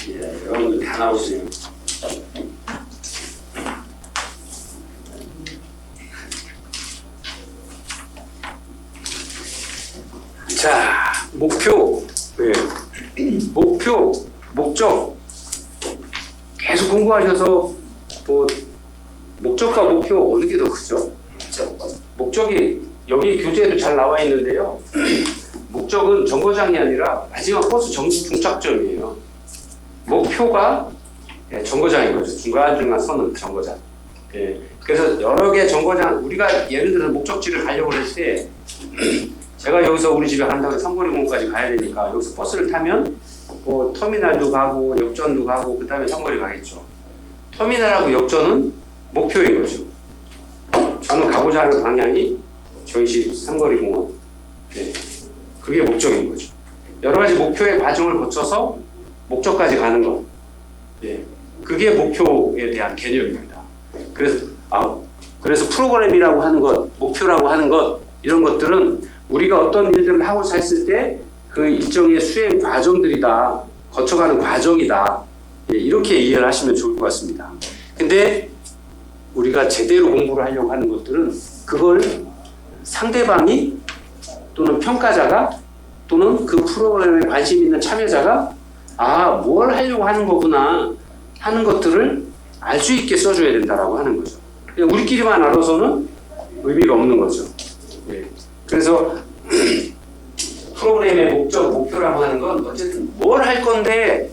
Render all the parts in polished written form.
예, 여러분들 다 나오세요. 자, 목표, 목표, 목적 계속 공부하셔서 뭐 목적과 목표 어느 게 더 크죠? 목적이 여기 교재에도 잘 나와 있는데요. 목적은 정거장이 아니라 마지막 버스 종착점이에요. 목표가 정거장인 거죠. 중간중간 서는 정거장. 예. 그래서 여러 개 정거장, 우리가 예를 들어서 목적지를 가려고 할 때 제가 여기서 우리 집에 간다고 삼거리공원까지 가야 되니까 여기서 버스를 타면 뭐 터미널도 가고 역전도 가고 그 다음에 삼거리 가겠죠. 터미널하고 역전은 목표인 거죠. 저는 가고자 하는 방향이 저희 집 삼거리공원. 네. 그게 목적인 거죠. 여러 가지 목표의 과정을 거쳐서 목적까지 가는 것. 네. 그게 목표에 대한 개념입니다. 그래서 프로그램이라고 하는 것, 목표라고 하는 것, 이런 것들은 우리가 어떤 일들을 하고 샀을 때 그 일정의 수행 과정들이다, 거쳐가는 과정이다. 네. 이렇게 이해를 하시면 좋을 것 같습니다. 근데 우리가 제대로 공부를 하려고 하는 것들은 그걸 상대방이 또는 평가자가 또는 그 프로그램에 관심 있는 참여자가 뭘 하려고 하는 거구나 하는 것들을 알 수 있게 써줘야 된다라고 하는 거죠. 그냥 우리끼리만 알아서는 의미가 없는 거죠. 네. 그래서 프로그램의 목표라고 하는 건 어쨌든 뭘 할 건데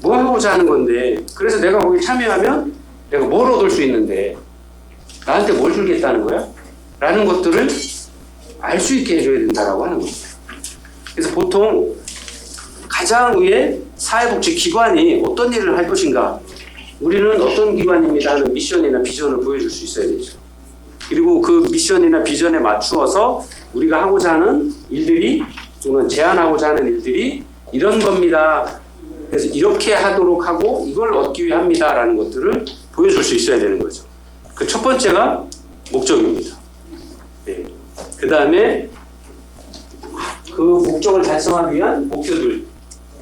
뭐 하고자 하는 건데 그래서 내가 거기 참여하면 내가 뭘 얻을 수 있는데 나한테 뭘 주겠다는 거야? 라는 것들을 알 수 있게 해줘야 된다라고 하는 거죠. 그래서 보통 가장 위에 사회복지기관이 어떤 일을 할 것인가, 우리는 어떤 기관입니다 하는 미션이나 비전을 보여줄 수 있어야 되죠. 그리고 그 미션이나 비전에 맞추어서 우리가 하고자 하는 일들이 또는 제안하고자 하는 일들이 이런 겁니다. 그래서 이렇게 하도록 하고 이걸 얻기 위함니다 라는 것들을 보여줄 수 있어야 되는 거죠. 그 첫 번째가 목적입니다. 네. 그 다음에 그 목적을 달성하기 위한 목표들,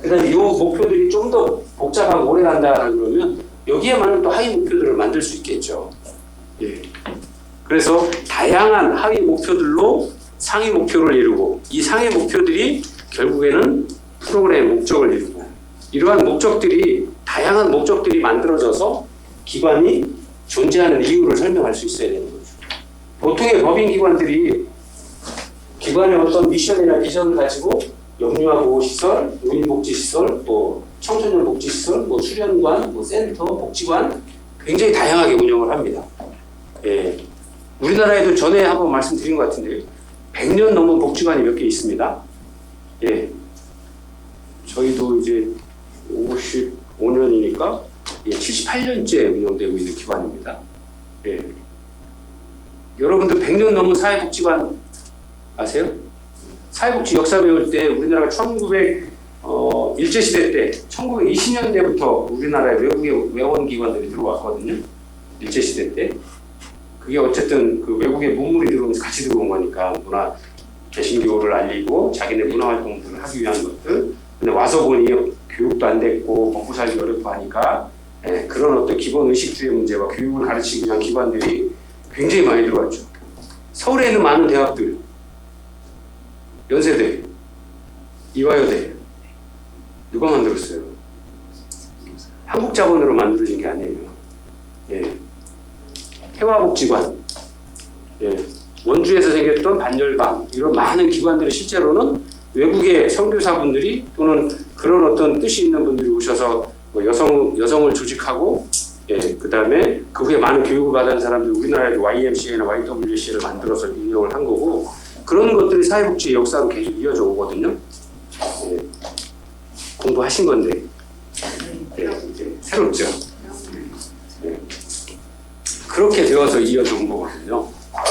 그 다음에 이 목표들이 좀 더 복잡하고 오래 간다 그러면 여기에 맞는 또 하위 목표들을 만들 수 있겠죠. 예. 그래서 다양한 하위 목표들로 상위 목표를 이루고 이 상위 목표들이 결국에는 프로그램의 목적을 이루고 이러한 목적들이 다양한 목적들이 만들어져서 기관이 존재하는 이유를 설명할 수 있어야 되는 거죠. 보통의 법인기관들이 기관의 어떤 미션이나 비전을 가지고 영유아보호시설, 노인복지시설, 또 청소년복지시설, 수련관, 센터, 복지관 굉장히 다양하게 운영을 합니다. 예. 우리나라에도 전에 한번 말씀드린 것 같은데요. 100년 넘은 복지관이 몇 개 있습니다. 예. 저희도 이제 55년이니까 78년째 운영되고 있는 기관입니다. 예. 여러분들 100년 넘은 사회복지관 아세요? 사회복지 역사 배울 때 우리나라가 1900 일제시대 때 1920년대부터 우리나라에 외국의 외원기관들이 들어왔거든요. 일제시대 때. 그게 어쨌든 그 외국의 문물이 들어오면서 같이 들어온 거니까 문화 개신교를 알리고 자기네 문화활동들을 하기 위한 것들. 근데 와서 보니 교육도 안 됐고 먹고 살기 어렵고 하니까 그런 어떤 기본 의식주의 문제와 교육을 가르치기 위한 기관들이 굉장히 많이 들어왔죠. 서울에 있는 많은 대학들, 연세대, 이화여대 누가 만들었어요? 한국 자본으로 만들어진 게 아니에요. 예. 해화복지관, 예. 원주에서 생겼던 반열방 이런 많은 기관들이 실제로는 외국의 선교사분들이 또는 그런 어떤 뜻이 있는 분들이 오셔서 뭐 여성을 조직하고 그 다음에 그 후에 많은 교육을 받은 사람들이 우리나라에도 YMCA나 YWCA를 만들어서 운영을 한 거고 그런 것들이 사회복지 역사로 계속 이어져 오거든요. 예. 공부하신 건데 이제 새롭죠. 예. 그렇게 되어서 이어져 온 거거든요.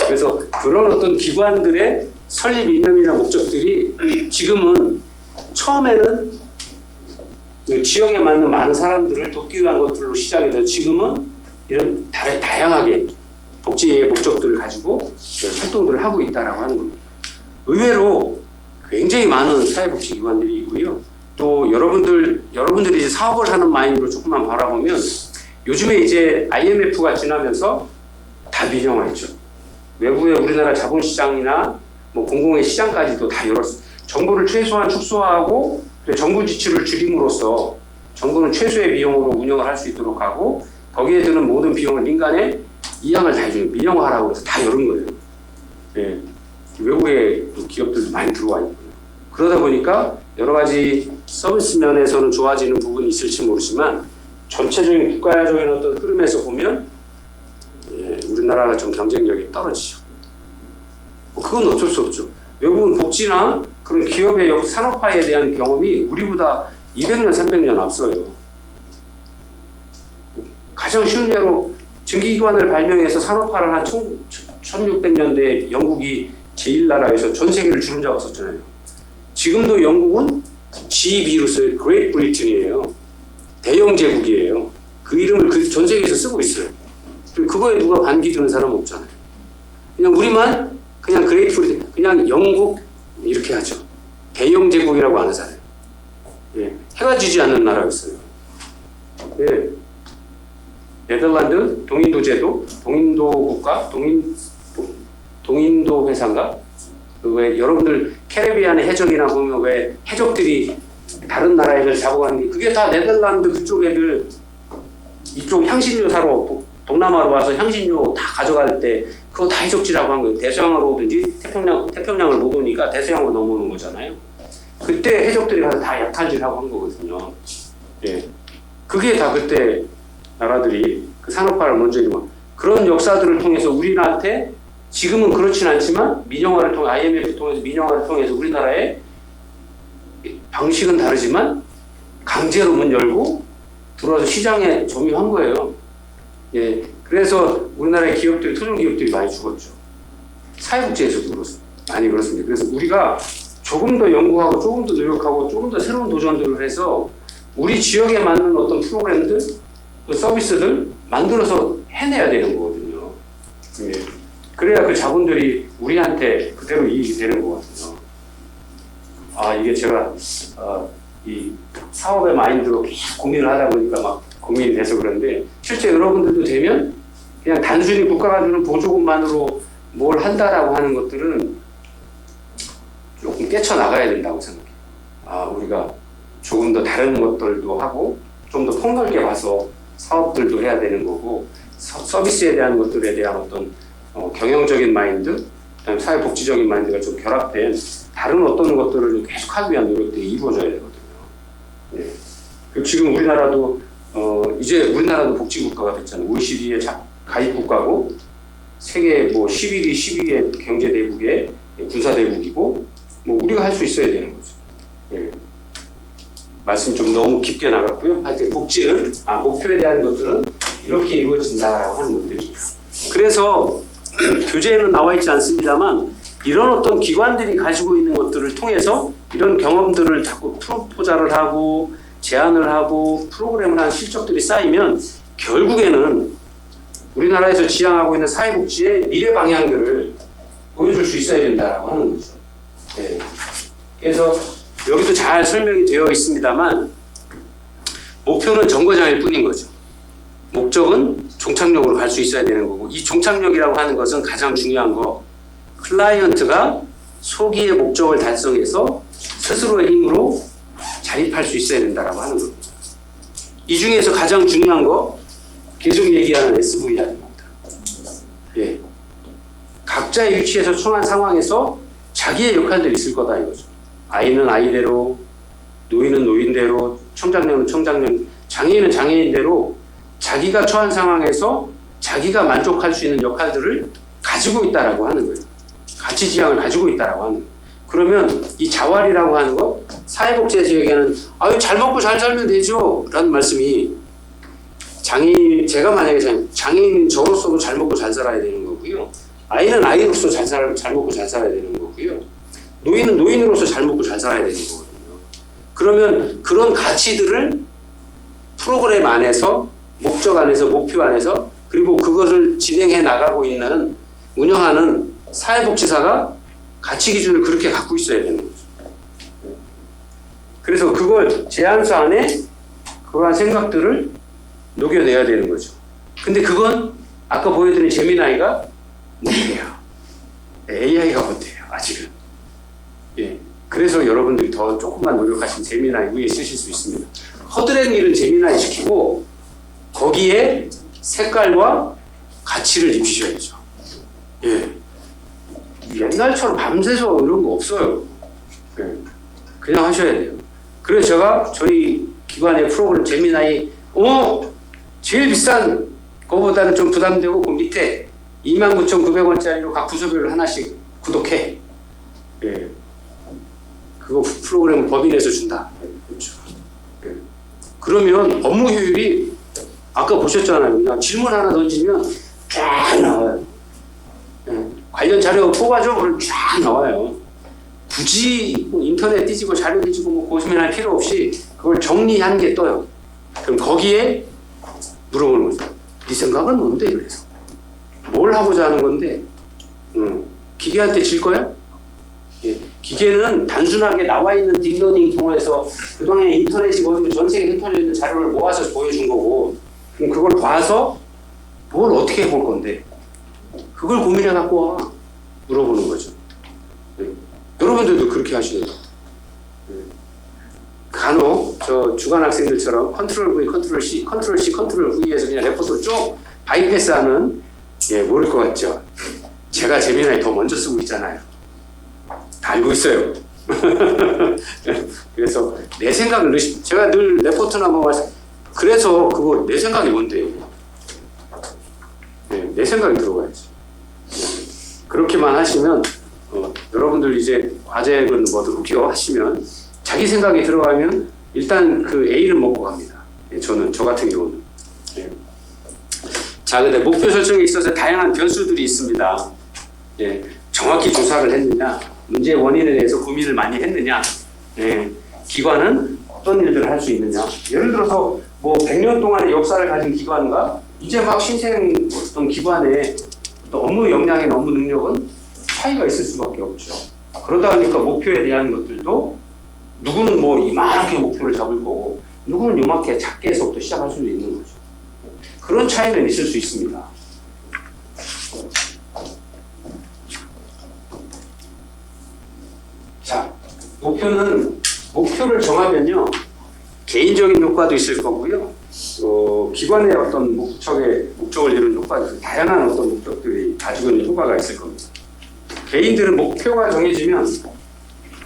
그래서 그런 어떤 기관들의 설립 이념이나 목적들이 지금은 처음에는 그 지역에 맞는 많은 사람들을 돕기 위한 것들로 시작해서 지금은 이런 다양하게 복지의 목적들을 가지고 활동들을 하고 있다라고 하는 겁니다. 의외로 굉장히 많은 사회복지기관들이 있고요. 또 여러분들이 이제 사업을 하는 마인드로 조금만 바라보면 요즘에 이제 IMF가 지나면서 다 민영화했죠. 외부의 우리나라 자본시장이나 뭐 공공의 시장까지도 다 열었어요. 정부를 최소한 축소하고 정부 지출을 줄임으로써 정부는 최소의 비용으로 운영을 할 수 있도록 하고 거기에 드는 모든 비용을 민간에 이양을 다 해주는 민영화라고 해서 다 열은 거예요. 예. 외국의 기업들도 많이 들어와 있고요. 그러다 보니까 여러 가지 서비스 면에서는 좋아지는 부분이 있을지 모르지만 전체적인 국가적인 어떤 흐름에서 보면 예, 우리나라가 좀 경쟁력이 떨어지죠. 그건 어쩔 수 없죠. 외국은 복지나 그런 기업의 산업화에 대한 경험이 우리보다 200년, 300년 앞서요. 가장 쉬운 예로 증기기관을 발명해서 산업화를 한 1600년대에 영국이 제1나라에서 전 세계를 주름잡았었잖아요. 지금도 영국은 G2로서의 Great Britain이에요. 대영 제국이에요. 그 이름을 전 세계에서 쓰고 있어요. 그거에 누가 반기 드는 사람은 없잖아요. 그냥 우리만 그냥 Great Britain, 그냥 영국 이렇게 하죠. 대영 제국이라고 안 하잖아요. 예, 해가 지지 않는 나라였어요. 예. 네덜란드 동인도 제도, 동인도 국가, 동인도 회사인가? 왜 여러분들 캐리비안의 해적이나 보면 왜 해적들이 다른 나라 애들 잡아가는 게 그게 다 네덜란드 그쪽 애들 이쪽 향신료 사러 동남아로 와서 향신료 다 가져갈 때 그거 다 해적지라고 한 거예요. 대서양으로 오든지 태평양을 못 오니까 대서양으로 넘어오는 거잖아요. 그때 해적들이 가서 다 약탈질하고 한 거거든요. 예, 그게 다 그때 나라들이 그 산업화를 먼저 이루고 그런 역사들을 통해서 우리나라한테 지금은 그렇진 않지만 민영화를 통해 IMF 통해서 민영화를 통해서 우리나라의 방식은 다르지만 강제로 문 열고 들어와서 시장에 점유한 거예요. 예, 그래서 우리나라의 기업들이 토종 기업들이 많이 죽었죠. 사회복지에서도 많이 그렇습니다. 그래서 우리가 조금 더 연구하고 조금 더 노력하고 조금 더 새로운 도전들을 해서 우리 지역에 맞는 어떤 프로그램들, 서비스들 만들어서 해내야 되는 거거든요. 예. 그래야 그 자본들이 우리한테 그대로 이익이 되는 거거든요. 아, 이게 제가 이 사업의 마인드로 계속 고민을 하다 보니까 막 고민이 돼서 그런데 실제 여러분들도 되면 그냥 단순히 국가가 주는 보조금만으로 뭘 한다라고 하는 것들은 조금 깨쳐나가야 된다고 생각해요. 아, 우리가 조금 더 다른 것들도 하고 좀 더 폭넓게 봐서 사업들도 해야 되는 거고 서비스에 대한 것들에 대한 어떤 경영적인 마인드, 그다음에 사회복지적인 마인드가 좀 결합된 다른 어떤 것들을 계속하기 위한 노력들이 이루어져야 되거든요. 네. 그리고 지금 우리나라도 이제 우리나라도 복지국가가 됐잖아요. OECD의 가입국가고 세계 뭐 11위, 12위의 경제대국의 군사대국이고 뭐 우리가 할 수 있어야 되는 거죠. 네. 말씀 좀 너무 깊게 나갔고요. 하여튼 복지는 목표에 대한 것들은 이렇게 이루어진다라고 하는 것들입니다. 그래서 교재에는 나와 있지 않습니다만 이런 어떤 기관들이 가지고 있는 것들을 통해서 이런 경험들을 자꾸 프로포자를 하고 제안을 하고 프로그램을 한 실적들이 쌓이면 결국에는 우리나라에서 지향하고 있는 사회복지의 미래 방향들을 보여줄 수 있어야 된다라고 하는 거죠. 네. 그래서 여기도 잘 설명이 되어 있습니다만 목표는 정거장일 뿐인 거죠. 목적은 종착역으로 갈 수 있어야 되는 거고 이 종착역이라고 하는 것은 가장 중요한 거 클라이언트가 소기의 목적을 달성해서 스스로의 힘으로 자립할 수 있어야 된다고 하는 겁니다. 이 중에서 가장 중요한 거 계속 얘기하는 SVR입니다. 예. 각자의 위치에서 처한 상황에서 자기의 역할들이 있을 거다 이거죠. 아이는 아이대로, 노인은 노인대로, 청장년은 청장년, 장애인은 장애인대로 자기가 처한 상황에서 자기가 만족할 수 있는 역할들을 가지고 있다라고 하는 거예요. 가치 지향을 가지고 있다라고 하는 거예요. 그러면 이 자활이라고 하는 거, 사회복지에서 얘기하는 아유 잘 먹고 잘 살면 되죠 라는 말씀이 장애인, 제가 만약에 장애인인 저로서도 잘 먹고 잘 살아야 되는 거고요. 아이는 아이로서 잘 먹고 잘 살아야 되는 거고요. 노인은 노인으로서 잘 먹고 잘 살아야 되는 거거든요. 그러면 그런 가치들을 프로그램 안에서, 목적 안에서, 목표 안에서, 그리고 그것을 진행해 나가고 있는, 운영하는 사회복지사가 가치 기준을 그렇게 갖고 있어야 되는 거죠. 그래서 그걸 제안서 안에 그러한 생각들을 녹여내야 되는 거죠. 근데 그건 아까 보여드린 제미나이가 못해요. AI가 못해요. 아직은. 예. 그래서 여러분들이 더 조금만 노력하시면 제미나이 위에 쓰실 수 있습니다. 허드렛 일은 제미나이 시키고 거기에 색깔과 가치를 입히셔야죠. 예. 옛날처럼 밤새서 이런 거 없어요. 예. 그냥 하셔야 돼요. 그래서 제가 저희 기관의 프로그램 제미나이 제일 비싼 거보다는 좀 부담되고 그 밑에 29,900원짜리로 각 부서별로 하나씩 구독해. 예. 그거 프로그램 법인에서 준다. 그렇죠. 예. 그러면 업무 효율이 아까 보셨잖아요. 그냥 질문 하나 던지면 쫙 나와요. 예. 관련 자료 뽑아줘. 그럼 쫙 나와요. 굳이 뭐 인터넷 뒤지고 자료 뒤지고 뭐 고민할 필요 없이 그걸 정리한 게 떠요. 그럼 거기에 물어보는 거죠. 네 생각은 뭔데? 그래서 뭘 하고자 하는 건데? 기계한테 질 거야? 예. 기계는 단순하게 나와 있는 딥러닝 통해서 그동안 인터넷이 뭐든 전 세계에 흩어져 있는 자료를 모아서 보여준 거고, 그럼 그걸 봐서 뭘 어떻게 해볼 건데? 그걸 고민해 갖고 와. 물어보는 거죠. 예. 여러분들도 그렇게 하시는 거예요. 예. 간혹 저 주간 학생들처럼 컨트롤 V, 컨트롤 C, 컨트롤 C, 컨트롤 V에서 그냥 레포트를 쭉 바이패스하는 모를 것 같죠. 제가 제미나이 더 먼저 쓰고 있잖아요. 다 알고 있어요. 그래서 내 생각을 넣으시. 제가 늘 레포트나 뭐 그래서 그거 내 생각이 뭔데요? 네, 내 생각이 들어가야지. 그렇게만 하시면 여러분들 이제 과제는 뭐든 웃겨 하시면 자기 생각이 들어가면 일단 그 A를 먹고 갑니다. 저 같은 경우는. 네. 자, 근데 목표 설정에 있어서 다양한 변수들이 있습니다. 예, 정확히 조사를 했느냐, 문제의 원인에 대해서 고민을 많이 했느냐, 기관은 어떤 일들을 할 수 있느냐. 예를 들어서 뭐 100년 동안의 역사를 가진 기관과 이제 막 신생 어떤 기관의 어떤 업무 역량이나 업무 능력은 차이가 있을 수밖에 없죠. 그러다 보니까 목표에 대한 것들도 누구는 뭐 이만하게 목표를 잡을 거고 누구는 요만하게 작게 해서부터 시작할 수도 있는 거죠. 그런 차이는 있을 수 있습니다. 자, 목표를 정하면요, 개인적인 효과도 있을 거고요, 기관의 어떤 목적을 이루는 효과도 있고, 다양한 어떤 목적들이 가지고 있는 효과가 있을 겁니다. 개인들은 목표가 정해지면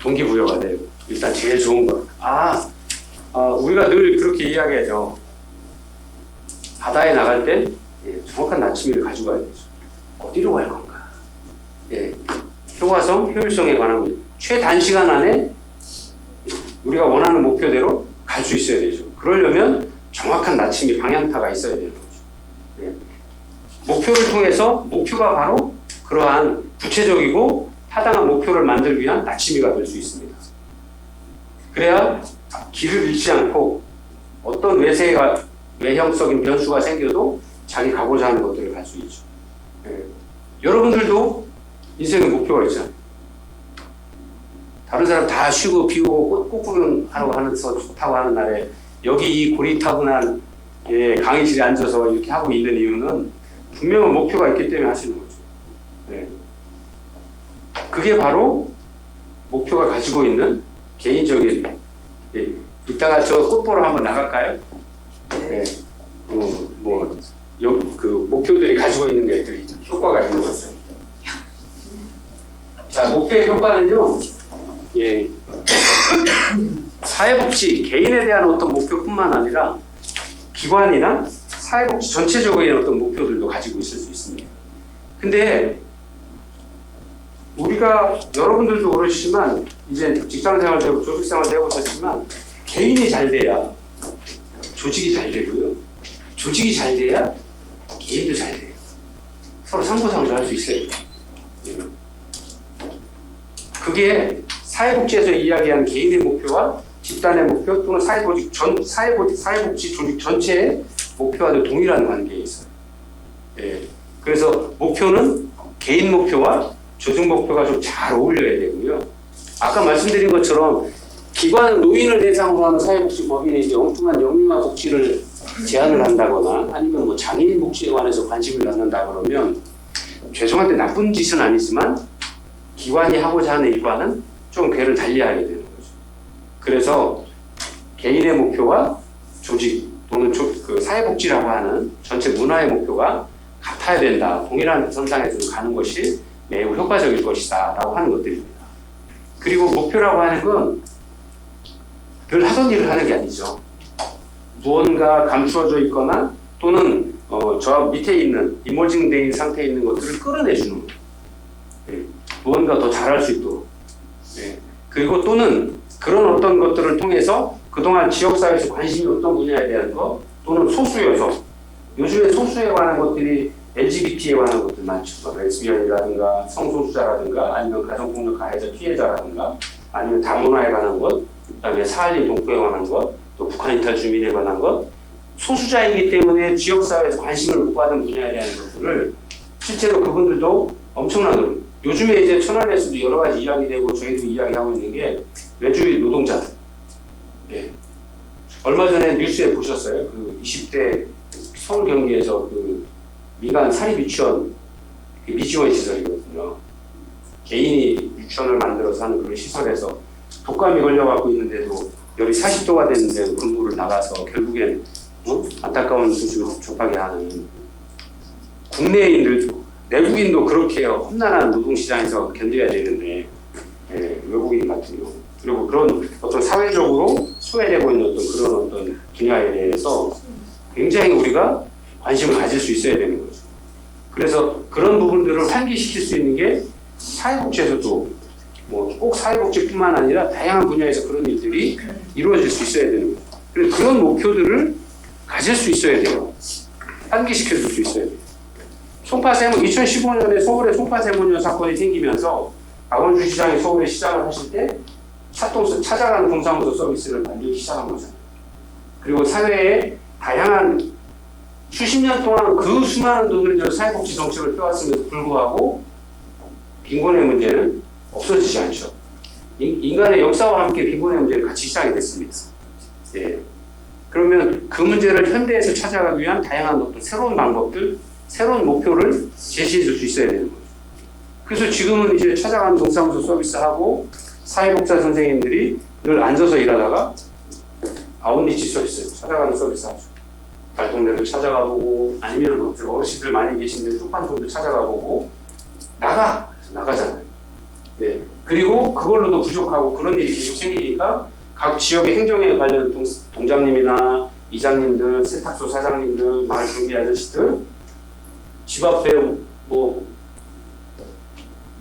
동기부여가 돼요. 일단 제일 좋은 거. 우리가 늘 그렇게 이야기하죠. 바다에 나갈 때 정확한 나침이를 가지고 가야 되죠. 어디로 갈 건가? 효과성, 효율성에 관한 최단시간 안에 우리가 원하는 목표대로 갈 수 있어야 되죠. 그러려면 정확한 나침이 방향타가 있어야 되는 거죠. 목표를 통해서 목표가 바로 그러한 구체적이고 타당한 목표를 만들기 위한 나침이가 될 수 있습니다. 그래야 길을 잃지 않고 어떤 외형적인 변수가 생겨도 자기 가고자 하는 것들을 갈 수 있죠. 여러분들도 인생의 목표가 있잖아요. 다른 사람 다 쉬고 비우고 꽃구경하러 하면서 좋다고 하는 날에 여기 이 고리타분한 강의실에 앉아서 이렇게 하고 있는 이유는 분명한 목표가 있기 때문에 하시는 거죠. 그게 바로 목표가 가지고 있는 개인적인, 이따가 저 꽃보러 한번 나갈까요? 그 목표들이 가지고 있는 것들이 효과가 있는 거죠. 자, 목표의 효과는요, 사회복지, 개인에 대한 어떤 목표뿐만 아니라 기관이나 사회복지 전체적인 어떤 목표들도 가지고 있을 수 있습니다. 근데 우리가 여러분들도 그러시지만 이제 직장생활 되고 조직생활 해보셨지만 개인이 잘 돼야 조직이 잘 되고요. 조직이 잘 돼야 개인도 잘 돼요. 서로 상부상조 할 수 있어요. 그게 사회복지에서 이야기하는 개인의 목표와 집단의 목표 또는 사회복지 조직 전체의 목표와도 동일한 관계에 있어요. 그래서 목표는 개인 목표와 조직 목표가 좀 잘 어울려야 되고요. 아까 말씀드린 것처럼 기관 노인을 대상으로 하는 사회복지법인에 이제 엉뚱한 영유아 복지를 제한을 한다거나 아니면 뭐 장애인 복지에 관해서 관심을 갖는다 그러면 죄송한데 나쁜 짓은 아니지만 기관이 하고자 하는 일과는 좀 궤를 달리하게 되는 거죠. 그래서 개인의 목표와 조직 또는 그 사회복지라고 하는 전체 문화의 목표가 같아야 된다. 동일한 선상에서 가는 것이 매우 효과적일 것이다 라고 하는 것들입니다. 그리고 목표라고 하는 건 늘 하던 일을 하는 게 아니죠. 무언가 감추어져 있거나 또는 저 밑에 있는 이머징되어 있는 상태에 있는 것들을 끌어내주는 거예요. 네. 무언가 더 잘할 수 있도록. 네. 그리고 또는 그런 어떤 것들을 통해서 그동안 지역사회에서 관심이 어떤 분야에 대한 것 또는 소수여서 요즘에 소수에 관한 것들이 LGBT에 관한 것들 많죠. 레즈비언이라든가 성소수자라든가 아니면 가정폭력 가해자 피해자라든가 아니면 다문화에 관한 것 그다음에 사할린 동포에 관한 것 또 북한 이탈 주민에 관한 것 소수자이기 때문에 지역사회에서 관심을 못 받은 분야에 대한 것들을 실제로 그분들도 엄청난 요즘에 이제 천안에서도 여러 가지 이야기되고 저희도 이야기하고 있는 게 외주의 노동자들. 예. 얼마 전에 뉴스에 보셨어요? 그 20대 서울 경기에서 그 민간 사립 유치원 미지원 시설이거든요. 개인이 유치원을 만들어서 하는 그런 시설에서 독감이 걸려갖고 있는데도 열이 40도가 됐는데 근무를 나가서 결국엔 안타까운 소식을 접하게 하는 국내인들도 내국인도 그렇게 험난한 노동시장에서 견뎌야 되는데 외국인 같은 경우 그리고 그런 어떤 사회적으로 소외되고 있는 그런 어떤 분야에 대해서 굉장히 우리가 관심을 가질 수 있어야 되는 거죠. 그래서 그런 부분들을 환기시킬 수 있는 게 사회복지에서도 뭐 꼭 사회복지뿐만 아니라 다양한 분야에서 그런 일들이 이루어질 수 있어야 되는 거죠. 그래서 그런 목표들을 가질 수 있어야 돼요. 환기시켜줄 수 있어야 돼요. 2015년에 서울에 송파세모년 사건이 생기면서 박원순 시장이 서울에 시장을 하실 때 찾아가는 동사무소 서비스를 만들기 시작한 거잖아요. 그리고 사회에 다양한 수십 년 동안 그 수많은 돈을 사회복지 정책을 펴왔음에도 불구하고 빈곤의 문제는 없어지지 않죠. 인간의 역사와 함께 빈곤의 문제는 같이 시작이 됐습니다. 예. 그러면 그 문제를 현대에서 찾아가기 위한 다양한 어떤 새로운 방법들, 새로운 목표를 제시해 줄 수 있어야 되는 거죠. 그래서 지금은 이제 찾아가는 동사무소 서비스하고 사회복지사 선생님들이 늘 앉아서 일하다가 아웃리치 서비스, 찾아가는 서비스 하죠. 달동네를 찾아가 보고 아니면 어르신들 많이 계신데 쪽방통도 찾아가 보고 나가잖아요. 네. 그리고 그걸로도 부족하고 그런 일이 계속 생기니까 각 지역의 행정에 관련 동장님이나 이장님들, 세탁소 사장님들, 마을 경비 아저씨들 집 앞에 뭐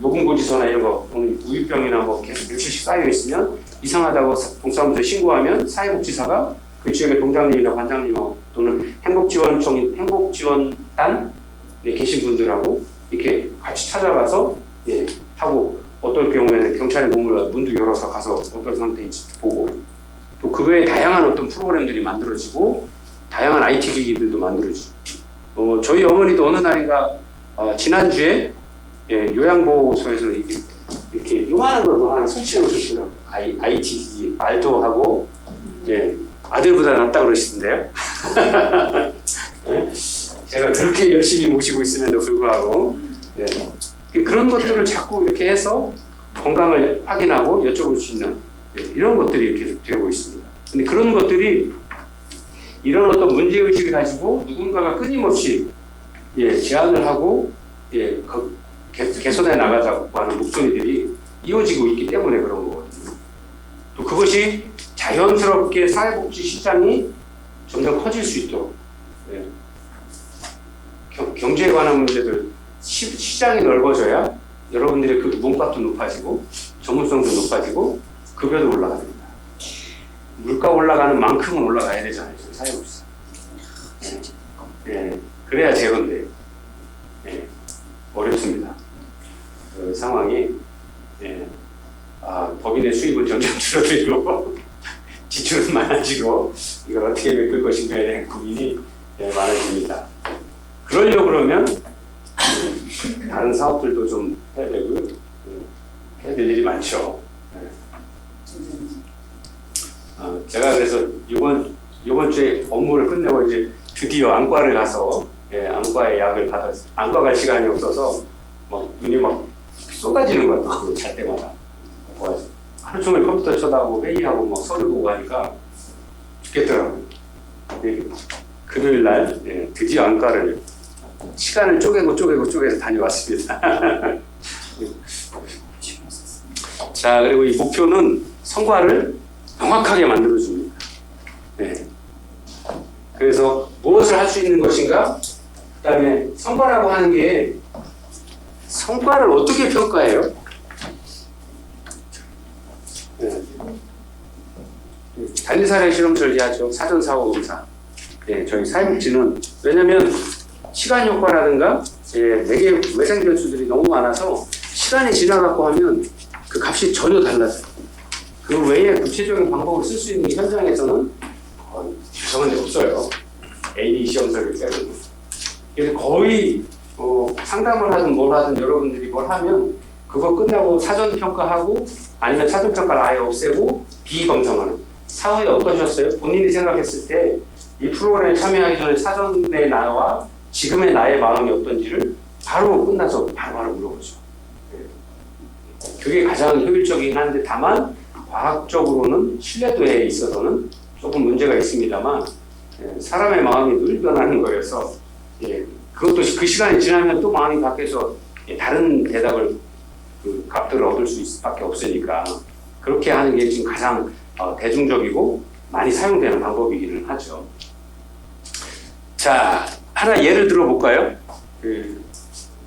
요금고지서나 이런 거 우유병이나 뭐 계속 며칠씩 쌓여 있으면 이상하다고 동사무소에 신고하면 사회복지사가 그 지역의 동장님이나 관장님하고 또는 행복지원단에 계신 분들하고 이렇게 같이 찾아가서 하고 어떨 경우에는 경찰의 문도 열어서 가서 어떤 상태인지 보고 또 그 외에 다양한 어떤 프로그램들이 만들어지고 다양한 IT 기기들도 만들어지고 저희 어머니도 어느 날인가 지난주에 요양보호소에서 이렇게 요만한 걸 하나 설치해 놓으셨더라고요. IT 기기 말도 하고 아들보다 낫다 그러시던데요. 제가 그렇게 열심히 모시고 있음에도 불구하고 그런 것들을 자꾸 이렇게 해서 건강을 확인하고 여쭤볼 수 있는 이런 것들이 계속 되고 있습니다. 근데 그런 것들이 이런 어떤 문제의식을 가지고 누군가가 끊임없이 제안을 하고 개선해 나가자고 하는 목소리들이 이어지고 있기 때문에 그런 거거든요. 또 그것이 자연스럽게 사회복지 시장이 점점 커질 수 있도록 경제에 관한 문제들 시장이 넓어져야 여러분들의 그 몸값도 높아지고 전문성도 높아지고 급여도 올라갑니다. 물가 올라가는 만큼은 올라가야 되잖아요. 사회복지사. 그래야 제건데 어렵습니다. 그 상황이 법인의 수입은 점점 줄어들고 지출은 많아지고 이걸 어떻게 메꿀 것인가에 대한 고민이 많아집니다. 그러려고 그러면 다른 사업들도 좀 해야 되고요. 해야 될 일이 많죠. 제가 그래서 이번 주에 업무를 끝내고 이제 드디어 안과를 가서 안과의 약을 받았어요. 안과 갈 시간이 없어서 막 눈이 막 쏟아지는 것 같아요. 잘 때마다. 하루 종일 컴퓨터 쳐다보고 회의하고 막 서류 보고 하니까 죽겠더라고요. 금요일 날 드디어 안과를 시간을 쪼개서 다녀왔습니다. 자, 그리고 이 목표는 성과를 명확하게 만들어줍니다. 그래서 무엇을 할 수 있는 것인가? 그 다음에 성과라고 하는 게 성과를 어떻게 평가해요? 단위사례 실험 설계하죠. 사전사고검사. 저희 사회복지는 왜냐면 시간 효과라든가 내게 외생 변수들이 너무 많아서 시간이 지나가고 하면 그 값이 전혀 달라져요. 그 외에 구체적인 방법을 쓸 수 있는 현장에서는 죄송한 데 없어요. AD 시험 설계 때문에. 그래서 거의 상담을 하든 뭘 하든 여러분들이 뭘 하면 그거 끝나고 사전 평가하고 아니면 사전 평가를 아예 없애고 비검증하는. 사후에 어떠셨어요? 본인이 생각했을 때 이 프로그램에 참여하기 전에 사전의 나와 지금의 나의 마음이 어떤지를 바로 끝나서 바로 물어보죠. 그게 가장 효율적이긴 한데 다만 과학적으로는 신뢰도에 있어서는 조금 문제가 있습니다만 사람의 마음이 늘 변하는 거여서 그것도 그 시간이 지나면 또 마음이 바뀌어서 다른 대답을 그 값들을 얻을 수 있을 수밖에 없으니까 그렇게 하는 게 지금 가장 대중적이고 많이 사용되는 방법이기는 하죠. 자, 하나 예를 들어 볼까요?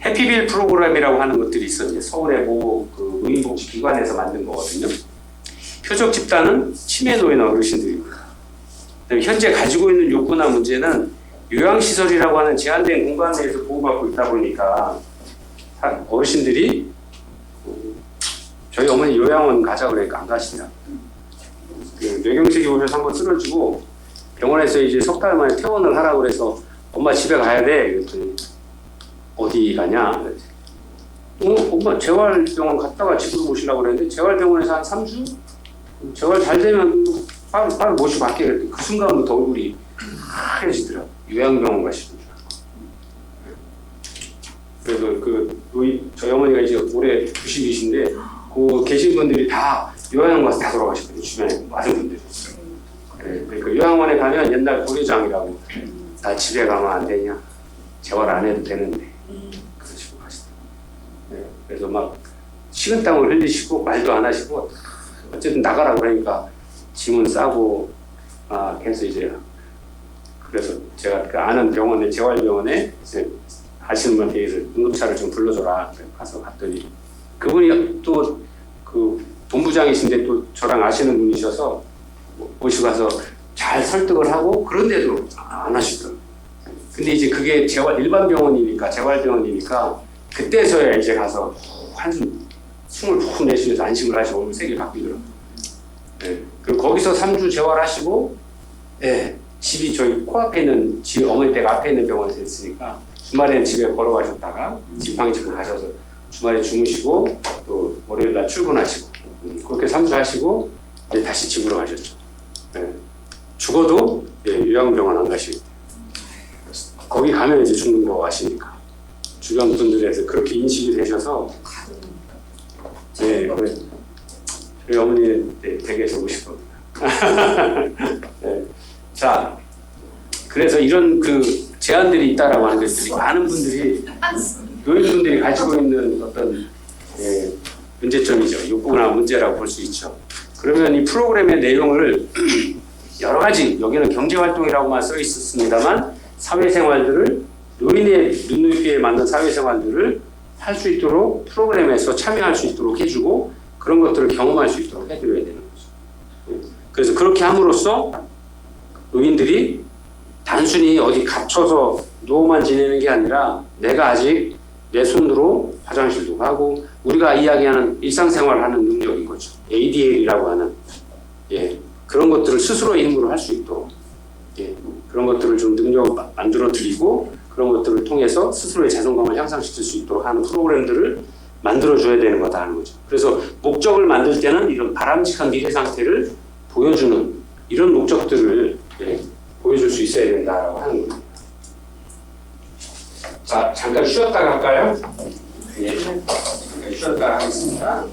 해피빌 프로그램이라고 하는 것들이 있었는데 서울의 그 노인복지기관에서 만든 거거든요. 표적 집단은 치매 노인 어르신들입니다. 현재 가지고 있는 욕구나 문제는 요양시설이라고 하는 제한된 공간 내에서 보호받고 있다 보니까 어르신들이 저희 어머니 요양원 가자 그러니까 안 가시냐. 뇌경색이 오셔서 한번 쓰러지고 병원에서 이제 석 달 만에 퇴원을 하라고 그래서 엄마 집에 가야 돼. 그랬더니 어디 가냐? 엄마 재활병원 갔다가 집으로 모시려고 그랬는데 재활병원에서 한 3주? 재활 잘 되면 빨리 모시고 갈게. 그랬더니 그 순간부터 얼굴이 하얘지더라고. 요양병원 가시는 줄 알고. 그래서 저희 어머니가 이제 올해 90이신데 그 계신 분들이 다 요양원 가서 다 돌아가셨거든요. 주변에 많은 분들이. 그러니까 요양원에 가면 옛날 고려장이라고 나 집에 가면 안 되냐? 재활 안 해도 되는데 그런 식으로 하시더라고요. 그래서 막 식은땀을 흘리시고 말도 안 하시고 어쨌든 나가라고 그러니까 짐은 싸고 그래서 이제 그래서 제가 그 아는 병원에 재활병원에 이제 하시는 분한테 응급차를 좀 불러줘라. 가서 갔더니 그분이 또 그 본부장이신데 또 저랑 아시는 분이셔서 모시고 가서 잘 설득을 하고 그런데도 안 하시더라고요. 근데 이제 그게 일반 병원이니까 재활병원이니까 그때서야 이제 가서 한숨 숨을 푹 내쉬면서 안심을 하시고 얼굴 색이 바뀌더라고요. 그리고 거기서 3주 재활하시고 집이 저희 코앞에 있는 어머니 댁 앞에 있는 병원에서 있으니까 주말에는 집에 걸어가셨다가 지팡이집을 가셔서 주말에 주무시고 또 월요일날 출근하시고 그렇게 3주 하시고 이제 다시 집으로 가셨죠. 죽어도 요양병원 안 가시고 거기 가면 이제 죽는 거 아시니까 주변 분들에서 그렇게 인식이 되셔서 저희 어머니 댁에서 오실 겁니다. 자, 그래서 이런 그 제안들이 있다라고 하는 것들이 많은 분들이 노인분들이 가지고 있는 어떤 문제점이죠. 욕구나 문제라고 볼 수 있죠. 그러면 이 프로그램의 내용을 여러 가지 여기는 경제활동이라고만 써 있었습니다만 사회생활들을 노인의 눈높이에 맞는 사회생활들을 할 수 있도록 프로그램에서 참여할 수 있도록 해주고 그런 것들을 경험할 수 있도록 해드려야 되는 거죠. 그래서 그렇게 함으로써 노인들이 단순히 어디 갇혀서 누워만 지내는 게 아니라 내가 아직 내 손으로 화장실도 가고 우리가 이야기하는 일상생활을 하는 능력인 거죠. ADL이라고 하는 그런 것들을 스스로의 힘으로 할 수 있도록 그런 것들을 좀 능력을 만들어 드리고 그런 것들을 통해서 스스로의 자존감을 향상시킬 수 있도록 하는 프로그램들을 만들어줘야 되는 거다 하는 거죠. 그래서 목적을 만들 때는 이런 바람직한 미래 상태를 보여주는 이런 목적들을 보여줄 수 있어야 된다라고 하는 겁니다. 자, 잠깐 쉬었다 갈까요? 예, 잠깐 쉬었다 하겠습니다.